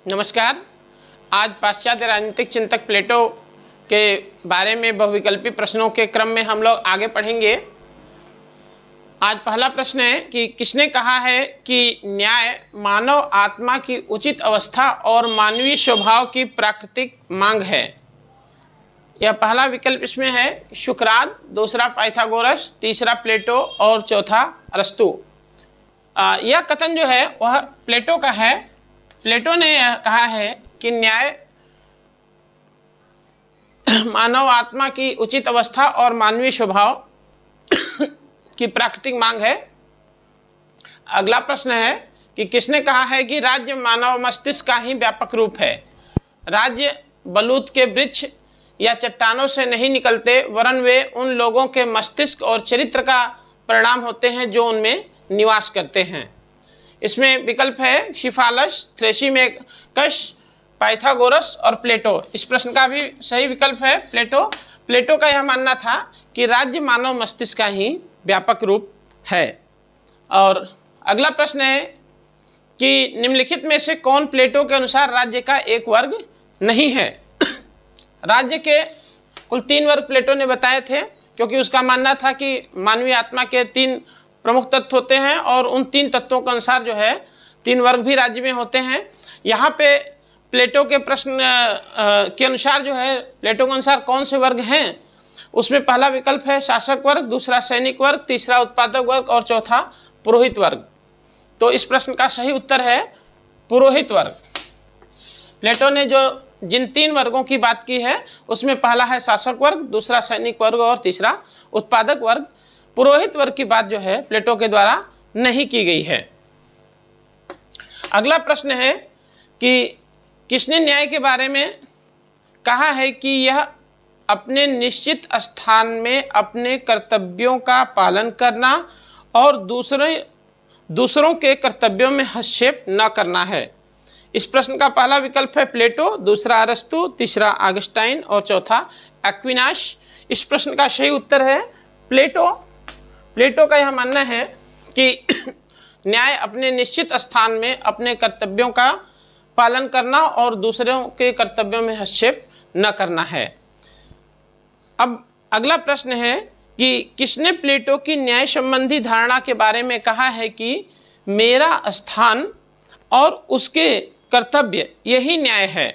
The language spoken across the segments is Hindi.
नमस्कार। आज पाश्चात्य राजनीतिक चिंतक प्लेटो के बारे में बहुविकल्पी प्रश्नों के क्रम में हम लोग आगे पढ़ेंगे। आज पहला प्रश्न है कि किसने कहा है कि न्याय मानव आत्मा की उचित अवस्था और मानवीय स्वभाव की प्राकृतिक मांग है। यह पहला विकल्प इसमें है सुकरात, दूसरा पाइथागोरस, तीसरा प्लेटो और चौथा अरस्तु। यह कथन जो है वह प्लेटो का है। प्लेटो ने यह कहा है कि न्याय मानव आत्मा की उचित अवस्था और मानवीय स्वभाव की प्राकृतिक मांग है। अगला प्रश्न है कि किसने कहा है कि राज्य मानव मस्तिष्क का ही व्यापक रूप है। राज्य बलूत के वृक्ष या चट्टानों से नहीं निकलते, वरन वे उन लोगों के मस्तिष्क और चरित्र का परिणाम होते हैं जो उनमें निवास करते हैं। इसमें विकल्प है सिफालस, थ्रेसिमेकस, पाइथागोरस और प्लेटो। इस प्रश्न का भी सही विकल्प है प्लेटो। प्लेटो का यह मानना था कि राज्य मानव मस्तिष्क का ही व्यापक रूप है। और अगला प्रश्न है कि निम्नलिखित में से कौन प्लेटो के अनुसार राज्य का एक वर्ग नहीं है। राज्य के कुल 3 वर्ग प्लेटो ने बताए थे, क्योंकि उसका मानना था कि मानवीय आत्मा के 3 प्रमुख तत्व होते हैं और उन 3 तत्वों के अनुसार जो है 3 वर्ग भी राज्य में होते हैं। यहाँ पे प्लेटो के प्रश्न के अनुसार जो है प्लेटो के अनुसार कौन से वर्ग हैं, उसमें पहला विकल्प है शासक वर्ग, दूसरा सैनिक वर्ग, तीसरा उत्पादक वर्ग और चौथा पुरोहित वर्ग। तो इस प्रश्न का सही उत्तर है पुरोहित वर्ग। प्लेटो ने जो जिन 3 वर्गों की बात की है उसमें पहला है शासक वर्ग, दूसरा सैनिक वर्ग और तीसरा उत्पादक वर्ग। पुरोहित वर्ग की बात जो है प्लेटो के द्वारा नहीं की गई है। अगला प्रश्न है कि किसने न्याय के बारे में कहा है कि यह अपने निश्चित स्थान में अपने कर्तव्यों का पालन करना और दूसरों के कर्तव्यों में हस्तक्षेप न करना है। इस प्रश्न का पहला विकल्प है प्लेटो, दूसरा अरस्तु, तीसरा ऑगस्टाइन और चौथा एक्विनास। इस प्रश्न का सही उत्तर है प्लेटो। प्लेटो का यह मानना है कि न्याय अपने निश्चित स्थान में अपने कर्तव्यों का पालन करना और दूसरों के कर्तव्यों में हस्तक्षेप न करना है। अब अगला प्रश्न है कि किसने प्लेटो की न्याय संबंधी धारणा के बारे में कहा है कि मेरा स्थान और उसके कर्तव्य यही न्याय है।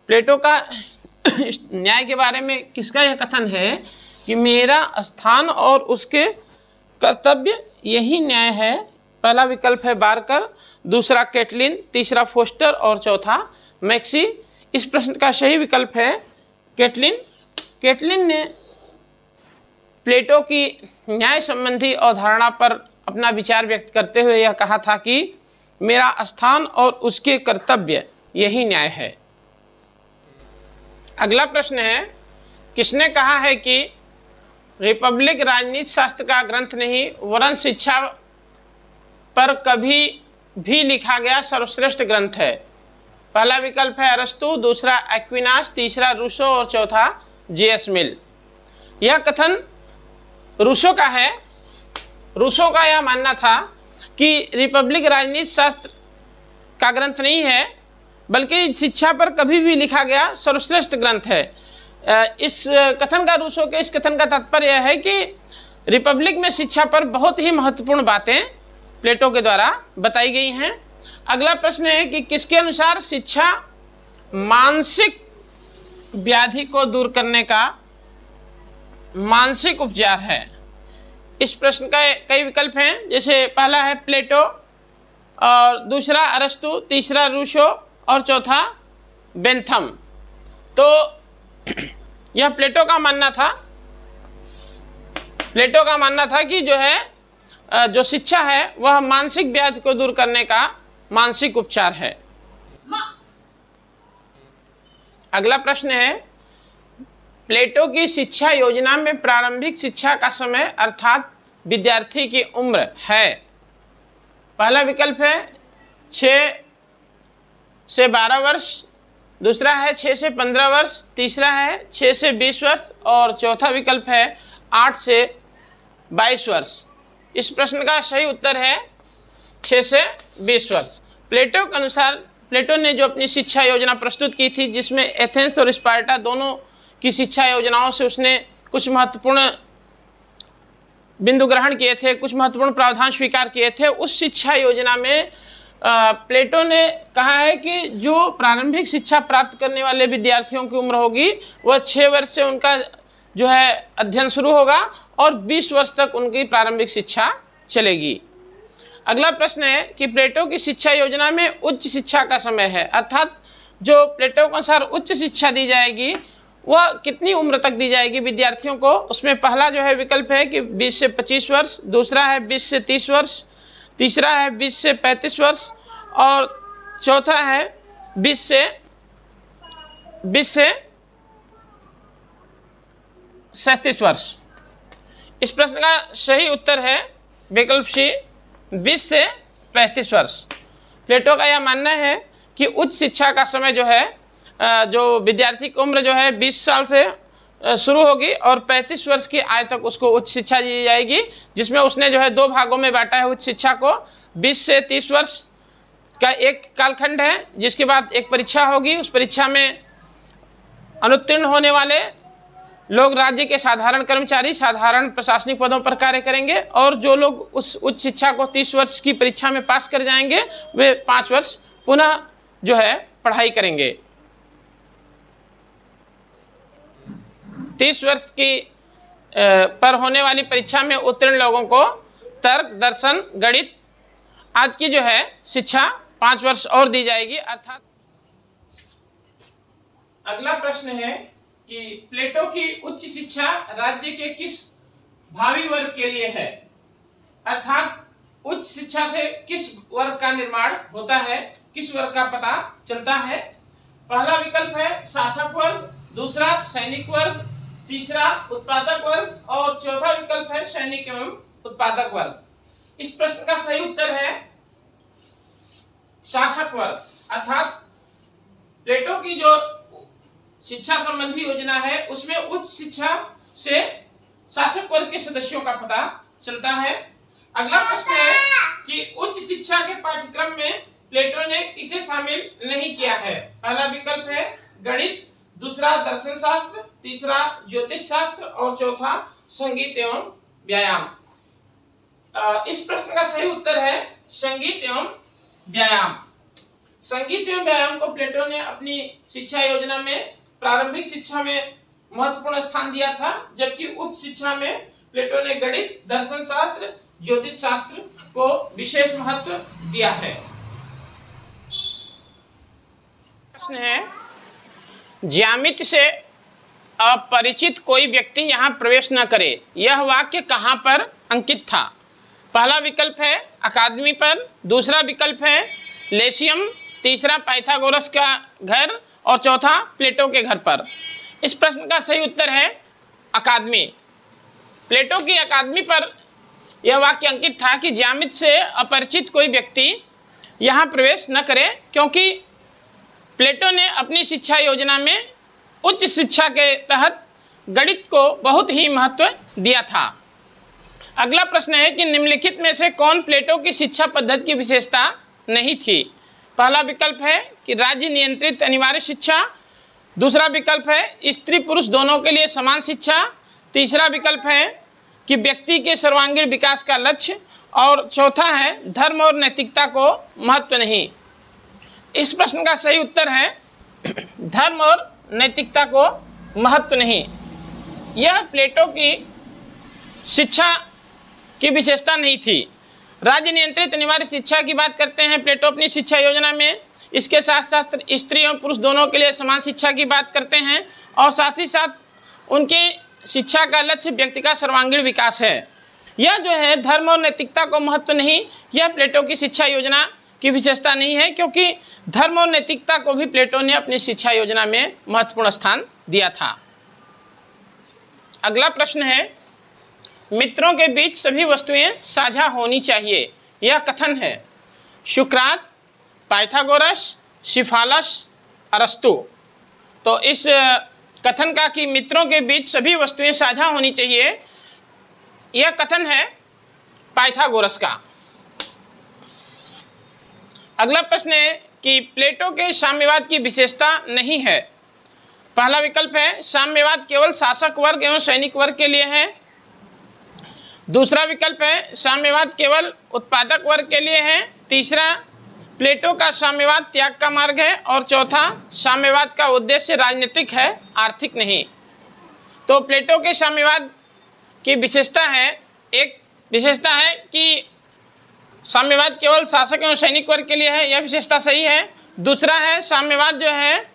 प्लेटो का न्याय के बारे में किसका यह कथन है कि मेरा स्थान और उसके कर्तव्य यही न्याय है। पहला विकल्प है बारकर, दूसरा कैटलिन, तीसरा फोस्टर और चौथा मैक्सी। इस प्रश्न का सही विकल्प है कैटलिन। कैटलिन ने प्लेटो की न्याय संबंधी अवधारणा पर अपना विचार व्यक्त करते हुए यह कहा था कि मेरा स्थान और उसके कर्तव्य यही न्याय है। अगला प्रश्न है किसने कहा है कि रिपब्लिक राजनीति शास्त्र का ग्रंथ नहीं वरन शिक्षा पर कभी भी लिखा गया सर्वश्रेष्ठ ग्रंथ है। पहला विकल्प है अरस्तु, दूसरा एक्विनास, तीसरा रूसो और चौथा J.S. मिल। यह कथन रूसो का है। रूसो का यह मानना था कि रिपब्लिक राजनीति शास्त्र का ग्रंथ नहीं है, बल्कि शिक्षा पर कभी भी लिखा गया सर्वश्रेष्ठ ग्रंथ है। इस कथन का रूसो के इस कथन का तात्पर्य यह है कि रिपब्लिक में शिक्षा पर बहुत ही महत्वपूर्ण बातें प्लेटो के द्वारा बताई गई हैं। अगला प्रश्न है कि किसके अनुसार शिक्षा मानसिक व्याधि को दूर करने का मानसिक उपचार है। इस प्रश्न का कई विकल्प हैं, जैसे पहला है प्लेटो और दूसरा अरस्तु, तीसरा रूसो और चौथा बेंथम। तो यह प्लेटो का मानना था। प्लेटो का मानना था कि जो है जो शिक्षा है वह मानसिक व्याधि को दूर करने का मानसिक उपचार है। अगला प्रश्न है प्लेटो की शिक्षा योजना में प्रारंभिक शिक्षा का समय अर्थात विद्यार्थी की उम्र है। पहला विकल्प है 6 से 12 वर्ष, दूसरा है 6 से 15 वर्ष, तीसरा है 6 से 20 वर्ष और चौथा विकल्प है 8 से 22 वर्ष। इस प्रश्न का सही उत्तर है 6 से 20 वर्ष। प्लेटो के अनुसार प्लेटो ने जो अपनी शिक्षा योजना प्रस्तुत की थी, जिसमें एथेंस और स्पार्टा दोनों की शिक्षा योजनाओं से उसने कुछ महत्वपूर्ण बिंदु ग्रहण किए थे, कुछ महत्वपूर्ण प्रावधान स्वीकार किए थे। उस शिक्षा योजना में प्लेटो ने कहा है कि जो प्रारंभिक शिक्षा प्राप्त करने वाले विद्यार्थियों की उम्र होगी वह 6 वर्ष से उनका जो है अध्ययन शुरू होगा और 20 वर्ष तक उनकी प्रारंभिक शिक्षा चलेगी। अगला प्रश्न है कि प्लेटो की शिक्षा योजना में उच्च शिक्षा का समय है, अर्थात जो प्लेटो के अनुसार उच्च शिक्षा दी जाएगी वह कितनी उम्र तक दी जाएगी विद्यार्थियों को। उसमें पहला जो है विकल्प है कि 20 से 25 वर्ष, दूसरा है 20 से 30 वर्ष, तीसरा है 20 से 35 वर्ष और चौथा है 20 से 37 वर्ष। इस प्रश्न का सही उत्तर है विकल्प सी 20 से 35 वर्ष। प्लेटो का यह मानना है कि उच्च शिक्षा का समय जो है जो विद्यार्थी की उम्र जो है 20 साल से शुरू होगी और 35 वर्ष की आयु तक उसको उच्च शिक्षा दी जाएगी, जिसमें उसने जो है 2 भागों में बांटा है उच्च शिक्षा को। 20 से 30 वर्ष का एक कालखंड है, जिसके बाद एक परीक्षा होगी। उस परीक्षा में अनुत्तीर्ण होने वाले लोग राज्य के साधारण कर्मचारी साधारण प्रशासनिक पदों पर कार्य करेंगे और जो लोग उस उच्च शिक्षा को 30 वर्ष की परीक्षा में पास कर जाएंगे वे 5 वर्ष पुनः जो है पढ़ाई करेंगे। 30 वर्ष की पर होने वाली परीक्षा में उत्तीर्ण लोगों को तर्क, दर्शन, गणित आदि की जो है शिक्षा 5 वर्ष और दी जाएगी। अर्थात अगला प्रश्न है कि प्लेटो की उच्च शिक्षा राज्य के किस भावी वर्ग के लिए है, अर्थात उच्च शिक्षा से किस वर्ग का निर्माण होता है, किस वर्ग का पता चलता है। पहला विकल्प है शासक वर्ग, दूसरा सैनिक वर्ग, तीसरा उत्पादक वर्ग और चौथा विकल्प है सैनिक एवं उत्पादक वर्ग। इस प्रश्न का सही उत्तर है शासक वर्ग, अर्थात प्लेटो की जो शिक्षा संबंधी योजना है उसमें उच्च शिक्षा से शासक वर्ग के सदस्यों का पता चलता है। अगला प्रश्न है कि उच्च शिक्षा के पाठ्यक्रम में प्लेटो ने किसे शामिल नहीं किया है। पहला विकल्प है गणित, दूसरा दर्शन शास्त्र, तीसरा ज्योतिष शास्त्र और चौथा संगीत एवं व्यायाम। इस प्रश्न का सही उत्तर है संगीत एवं व्यायाम। संगीत एवं व्यायाम को प्लेटो ने अपनी शिक्षा योजना में प्रारंभिक शिक्षा में महत्वपूर्ण स्थान दिया था, जबकि उच्च शिक्षा में प्लेटो ने गणित, दर्शन शास्त्र, ज्योतिष शास्त्र को विशेष महत्व दिया है। प्रश्न है ज्यामिति से अपरिचित कोई व्यक्ति यहाँ प्रवेश न करे, यह वाक्य कहाँ पर अंकित था। पहला विकल्प है अकादमी पर, दूसरा विकल्प है लेशियम, तीसरा पाइथागोरस का घर और चौथा प्लेटो के घर पर। इस प्रश्न का सही उत्तर है अकादमी। प्लेटो की अकादमी पर यह वाक्य अंकित था कि ज्यामिति से अपरिचित कोई व्यक्ति यहाँ प्रवेश न करे, क्योंकि प्लेटो ने अपनी शिक्षा योजना में उच्च शिक्षा के तहत गणित को बहुत ही महत्व दिया था। अगला प्रश्न है कि निम्नलिखित में से कौन प्लेटो की शिक्षा पद्धति की विशेषता नहीं थी। पहला विकल्प है कि राज्य नियंत्रित अनिवार्य शिक्षा, दूसरा विकल्प है स्त्री पुरुष दोनों के लिए समान शिक्षा, तीसरा विकल्प है कि व्यक्ति के सर्वांगीण विकास का लक्ष्य और चौथा है धर्म और नैतिकता को महत्व नहीं। इस प्रश्न का सही उत्तर है धर्म और नैतिकता को महत्व नहीं। यह प्लेटो की शिक्षा की विशेषता नहीं थी। राज्य नियंत्रित अनिवार्य शिक्षा की बात करते हैं प्लेटो अपनी शिक्षा योजना में। इसके साथ साथ स्त्री और पुरुष दोनों के लिए समान शिक्षा की बात करते हैं और साथ ही साथ उनके शिक्षा का लक्ष्य व्यक्ति का सर्वांगीण विकास है। यह जो है धर्म और नैतिकता को महत्व नहीं, यह प्लेटो की शिक्षा योजना की विशेषता नहीं है, क्योंकि धर्म और नैतिकता को भी प्लेटो ने अपनी शिक्षा योजना में महत्वपूर्ण स्थान दिया था। अगला प्रश्न है मित्रों के बीच सभी वस्तुएं साझा होनी चाहिए, यह कथन है सुकरात, पाइथागोरस, सिफालस, अरस्तु। तो इस कथन का कि मित्रों के बीच सभी वस्तुएं साझा होनी चाहिए, यह कथन है पाइथागोरस का। अगला प्रश्न है कि प्लेटो के साम्यवाद की विशेषता नहीं है। पहला विकल्प है साम्यवाद केवल शासक वर्ग एवं सैनिक वर्ग के लिए है। दूसरा विकल्प है साम्यवाद केवल उत्पादक वर्ग के लिए है। तीसरा, प्लेटो का साम्यवाद त्याग का मार्ग है। और चौथा, साम्यवाद का उद्देश्य राजनीतिक है, आर्थिक नहीं। तो प्लेटो के साम्यवाद की विशेषता है, एक विशेषता है कि साम्यवाद केवल शासक एवं सैनिक वर्ग के लिए है, यह विशेषता सही है। दूसरा है साम्यवाद जो है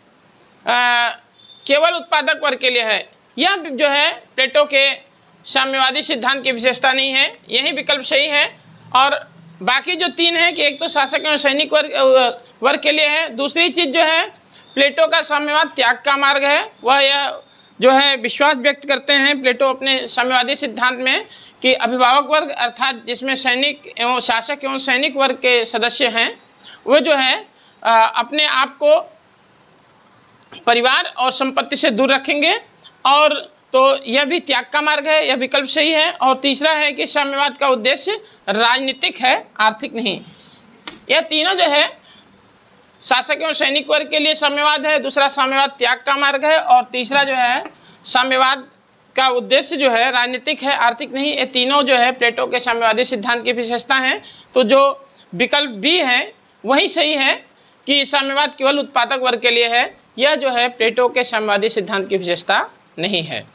केवल उत्पादक वर्ग के लिए है, यह जो है प्लेटो के साम्यवादी सिद्धांत की विशेषता नहीं है, यही विकल्प सही है। और बाकी जो तीन है कि एक तो शासक एवं सैनिक वर्ग के लिए है। दूसरी चीज़ जो है प्लेटो का साम्यवाद त्याग का मार्ग है, वह यह जो है विश्वास व्यक्त करते हैं प्लेटो अपने साम्यवादी सिद्धांत में कि अभिभावक वर्ग अर्थात जिसमें सैनिक एवं शासक एवं सैनिक वर्ग के सदस्य हैं, वो जो है अपने आप को परिवार और संपत्ति से दूर रखेंगे। और तो यह भी त्याग का मार्ग है, यह विकल्प सही है। और तीसरा है कि साम्यवाद का उद्देश्य राजनीतिक है, आर्थिक नहीं। यह तीनों जो है शासक एवं सैनिक वर्ग के लिए साम्यवाद है, दूसरा साम्यवाद त्याग का मार्ग है, और तीसरा जो है साम्यवाद का उद्देश्य जो है राजनीतिक है, आर्थिक नहीं। ये तीनों जो है प्लेटो के साम्यवादी सिद्धांत की विशेषता हैं। तो जो विकल्प बी है वही सही है कि साम्यवाद केवल उत्पादक वर्ग के लिए है, यह जो है प्लेटो के साम्यवादी सिद्धांत की विशेषता नहीं है।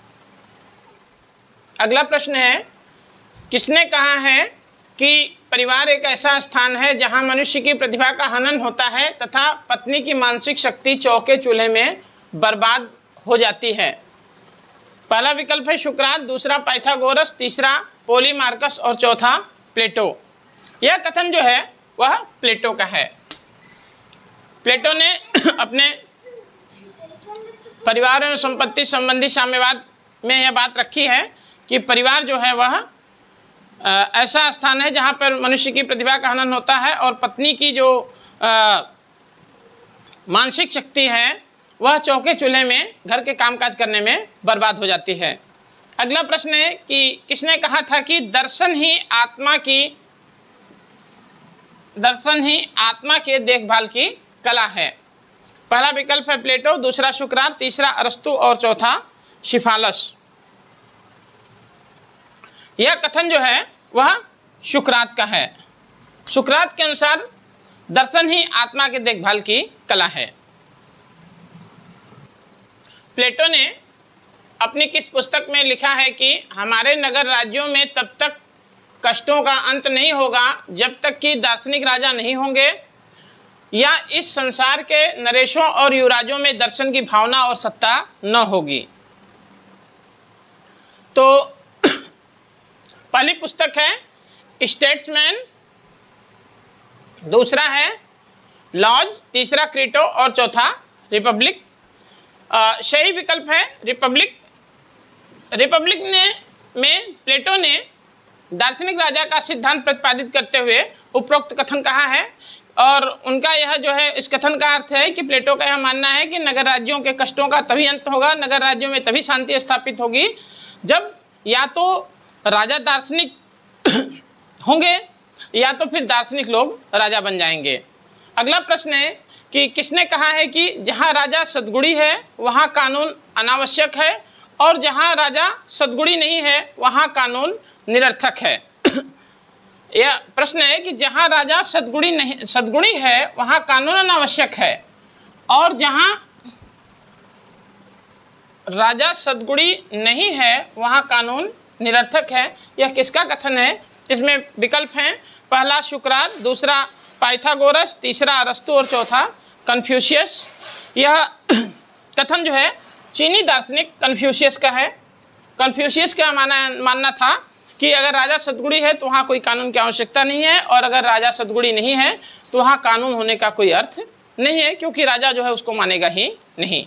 अगला प्रश्न है, किसने कहा है कि परिवार एक ऐसा स्थान है जहां मनुष्य की प्रतिभा का हनन होता है तथा पत्नी की मानसिक शक्ति चौके चूल्हे में बर्बाद हो जाती है? पहला विकल्प है सुकरात, दूसरा पाइथागोरस, तीसरा पोलीमार्कस और चौथा प्लेटो। यह कथन जो है वह प्लेटो का है। प्लेटो ने अपने परिवार एवं संपत्ति संबंधी साम्यवाद में यह बात रखी है कि परिवार जो है वह ऐसा स्थान है जहाँ पर मनुष्य की प्रतिभा का हनन होता है और पत्नी की जो मानसिक शक्ति है वह चौके चूल्हे में घर के कामकाज करने में बर्बाद हो जाती है। अगला प्रश्न है कि किसने कहा था कि दर्शन ही आत्मा के देखभाल की कला है? पहला विकल्प है प्लेटो, दूसरा सुकरात, तीसरा अरस्तु और चौथा सिफालस। यह कथन जो है वह सुकरात का है। सुकरात के अनुसार दर्शन ही आत्मा के देखभाल की कला है। प्लेटो ने अपनी किस पुस्तक में लिखा है कि हमारे नगर राज्यों में तब तक कष्टों का अंत नहीं होगा जब तक कि दार्शनिक राजा नहीं होंगे या इस संसार के नरेशों और युवराजों में दर्शन की भावना और सत्ता न होगी। तो पहली पुस्तक है स्टेट्समैन, दूसरा है लॉज, तीसरा क्रीटो और चौथा रिपब्लिक। सही विकल्प है रिपब्लिक। रिपब्लिक में प्लेटो ने दार्शनिक राजा का सिद्धांत प्रतिपादित करते हुए उपरोक्त कथन कहा है और उनका यह जो है इस कथन का अर्थ है कि प्लेटो का यह मानना है कि नगर राज्यों के कष्टों का तभी अंत होगा, नगर राज्यों में तभी शांति स्थापित होगी जब या तो राजा दार्शनिक होंगे या तो फिर दार्शनिक लोग राजा बन जाएंगे। अगला प्रश्न है कि किसने कहा है कि जहां राजा सद्गुणी है वहां कानून अनावश्यक है और जहां राजा सद्गुणी नहीं है वहां कानून निरर्थक है? यह प्रश्न है कि जहां राजा सद्गुणी है वहां कानून अनावश्यक है और जहां राजा सद्गुणी नहीं है वहां कानून निरर्थक है। यह किसका कथन है? इसमें विकल्प हैं, पहला सुकरात, दूसरा पाइथागोरस, तीसरा अरस्तु और चौथा कन्फ्यूशियस। यह कथन जो है चीनी दार्शनिक कन्फ्यूशियस का है। कन्फ्यूशियस का मानना था कि अगर राजा सद्गुणी है तो वहाँ कोई कानून की आवश्यकता नहीं है और अगर राजा सद्गुणी नहीं है तो वहाँ कानून होने का कोई अर्थ नहीं है क्योंकि राजा जो है उसको मानेगा ही नहीं।